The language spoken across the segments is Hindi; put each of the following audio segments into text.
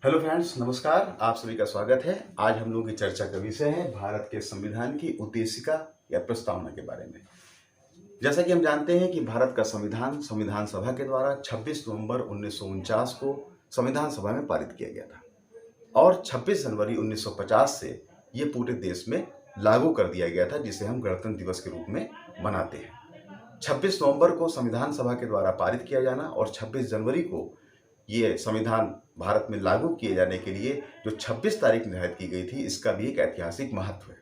हेलो फ्रेंड्स, नमस्कार। आप सभी का स्वागत है। आज हम लोग की चर्चा का विषय है भारत के संविधान की उद्देशिका या प्रस्तावना के बारे में। जैसा कि हम जानते हैं कि भारत का संविधान संविधान सभा के द्वारा 26 नवंबर 1949 को संविधान सभा में पारित किया गया था और 26 जनवरी 1950 से ये पूरे देश में लागू कर दिया गया था, जिसे हम गणतंत्र दिवस के रूप में मनाते हैं। 26 नवंबर को संविधान सभा के द्वारा पारित किया जाना और 26 जनवरी को ये संविधान भारत में लागू किए जाने के लिए जो 26 तारीख निर्धारित की गई थी, इसका भी एक ऐतिहासिक महत्व है।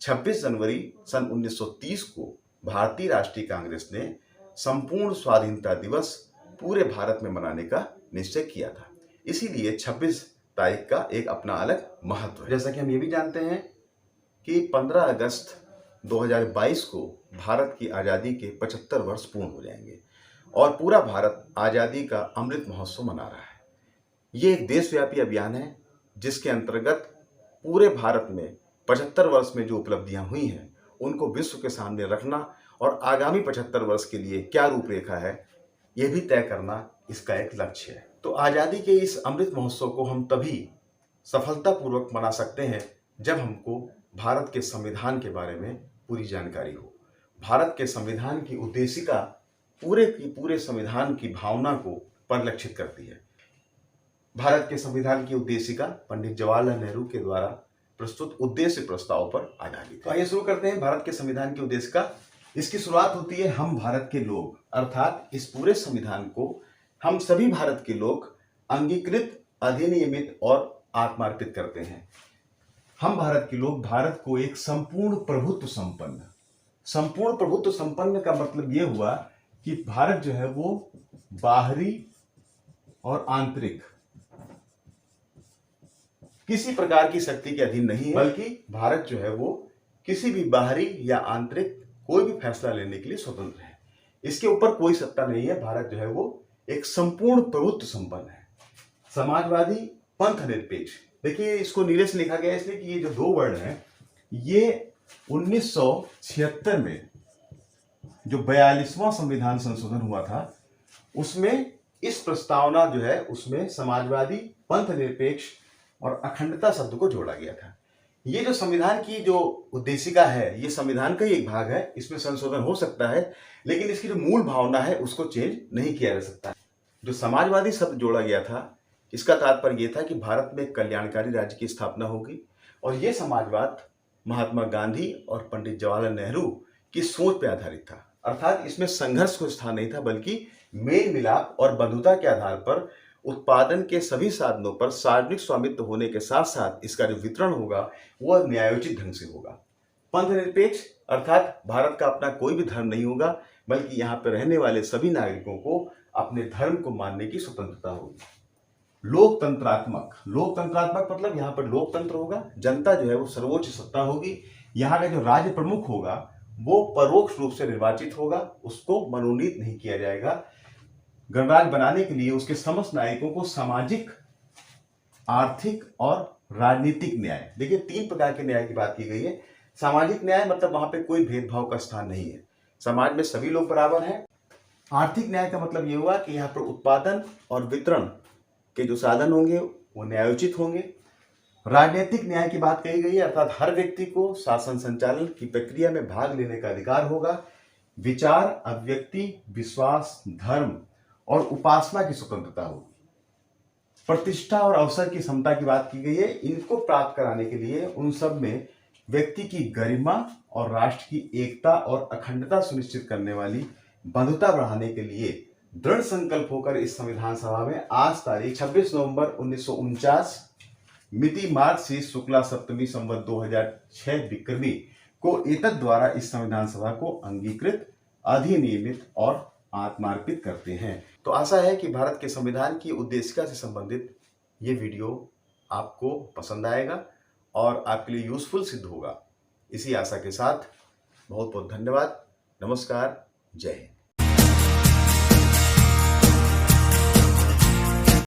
26 जनवरी सन 1930 को भारतीय राष्ट्रीय कांग्रेस ने संपूर्ण स्वाधीनता दिवस पूरे भारत में मनाने का निश्चय किया था। इसीलिए 26 तारीख का एक अपना अलग महत्व है। जैसा कि हम ये भी जानते हैं कि 15 अगस्त 2022 को भारत की आज़ादी के 75 वर्ष पूर्ण हो जाएंगे और पूरा भारत आज़ादी का अमृत महोत्सव मना रहा है। ये एक देशव्यापी अभियान है जिसके अंतर्गत पूरे भारत में 75 वर्ष में जो उपलब्धियां हुई हैं उनको विश्व के सामने रखना और आगामी 75 वर्ष के लिए क्या रूपरेखा है ये भी तय करना इसका एक लक्ष्य है। तो आज़ादी के इस अमृत महोत्सव को हम तभी सफलतापूर्वक मना सकते हैं जब हमको भारत के संविधान के बारे में पूरी जानकारी हो। भारत के संविधान की उद्देशिका पूरे की पूरे संविधान की भावना को परिलक्षित करती है। भारत के संविधान की उद्देशिका पंडित जवाहरलाल नेहरू के द्वारा प्रस्तुत उद्देश्य प्रस्ताव पर आधारित है। तो आइए शुरू करते हैं भारत के संविधान की उद्देशिका। इसकी शुरुआत होती है हम भारत के लोग, अर्थात इस पूरे संविधान को हम सभी भारत के लोग अंगीकृत, अधिनियमित और आत्मार्पित करते हैं। हम भारत के लोग भारत को एक संपूर्ण प्रभुत्व संपन्न का मतलब यह हुआ कि भारत जो है वो बाहरी और आंतरिक किसी प्रकार की शक्ति के अधीन नहीं है, बल्कि भारत जो है वो किसी भी बाहरी या आंतरिक कोई भी फैसला लेने के लिए स्वतंत्र है। इसके ऊपर कोई सत्ता नहीं है। भारत जो है वो एक संपूर्ण प्रभुत्व संपन्न है। समाजवादी, पंथ निरपेक्ष। देखिए, इसको नीले से लिखा गया है इसलिए कि ये जो दो वर्ड हैं ये 1976 में जो 42वां संविधान संशोधन हुआ था उसमें इस प्रस्तावना जो है उसमें समाजवादी, पंथ निरपेक्ष और अखंडता शब्द को जोड़ा गया था। ये जो संविधान की जो उद्देशिका है ये संविधान का ही एक भाग है। इसमें संशोधन हो सकता है लेकिन इसकी जो मूल भावना है उसको चेंज नहीं किया जा सकता। जो समाजवादी शब्द जोड़ा गया था इसका तात्पर्य यह था कि भारत में एक कल्याणकारी राज्य की स्थापना होगी और यह समाजवाद महात्मा गांधी और पंडित जवाहरलाल नेहरू की सोच पर आधारित था। अर्थात इसमें संघर्ष को स्थान नहीं था, बल्कि मेल मिलाप और बंधुता के आधार पर उत्पादन के सभी साधनों पर सार्वजनिक स्वामित्व होने के साथ साथ इसका जो वितरण होगा वह न्यायोचित ढंग से होगा। पंथ निरपेक्ष अर्थात भारत का अपना कोई भी धर्म नहीं होगा, बल्कि यहाँ पर रहने वाले सभी नागरिकों को अपने धर्म को मानने की स्वतंत्रता होगी। लोकतंत्रात्मक मतलब यहाँ पर लोकतंत्र होगा, जनता जो है वो सर्वोच्च सत्ता होगी। यहाँ का जो राज्य प्रमुख होगा वो परोक्ष रूप से निर्वाचित होगा, उसको मनोनीत नहीं किया जाएगा। गणराज्य बनाने के लिए उसके समस्त नागरिकों को सामाजिक, आर्थिक और राजनीतिक न्याय, देखिए 3 प्रकार के न्याय की बात की गई है। सामाजिक न्याय मतलब वहां पे कोई भेदभाव का स्थान नहीं है, समाज में सभी लोग बराबर हैं। आर्थिक न्याय का मतलब यह हुआ कि यहाँ पर उत्पादन और वितरण के जो साधन होंगे वो न्यायोचित होंगे। राजनीतिक न्याय की बात कही गई है, अर्थात हर व्यक्ति को शासन संचालन की प्रक्रिया में भाग लेने का अधिकार होगा। विचार, अभिव्यक्ति, विश्वास, धर्म और उपासना की स्वतंत्रता होगी। प्रतिष्ठा और अवसर की समता की बात की गई है। इनको प्राप्त कराने के लिए उन सब में व्यक्ति की गरिमा और राष्ट्र की एकता और अखंडता सुनिश्चित करने वाली बंधुता बढ़ाने के लिए दृढ़ संकल्प होकर इस संविधान सभा में आज तारीख 26 नवंबर 1949 मिति मार्गशीर्ष शुक्ला सप्तमी संवत 2006 विक्रमी को एतद द्वारा इस संविधान सभा को अंगीकृत, अधिनियमित और आत्मार्पित करते हैं। तो आशा है कि भारत के संविधान की उद्देशिका से संबंधित ये वीडियो आपको पसंद आएगा और आपके लिए यूजफुल सिद्ध होगा। इसी आशा के साथ बहुत बहुत धन्यवाद। नमस्कार। जय हिंद।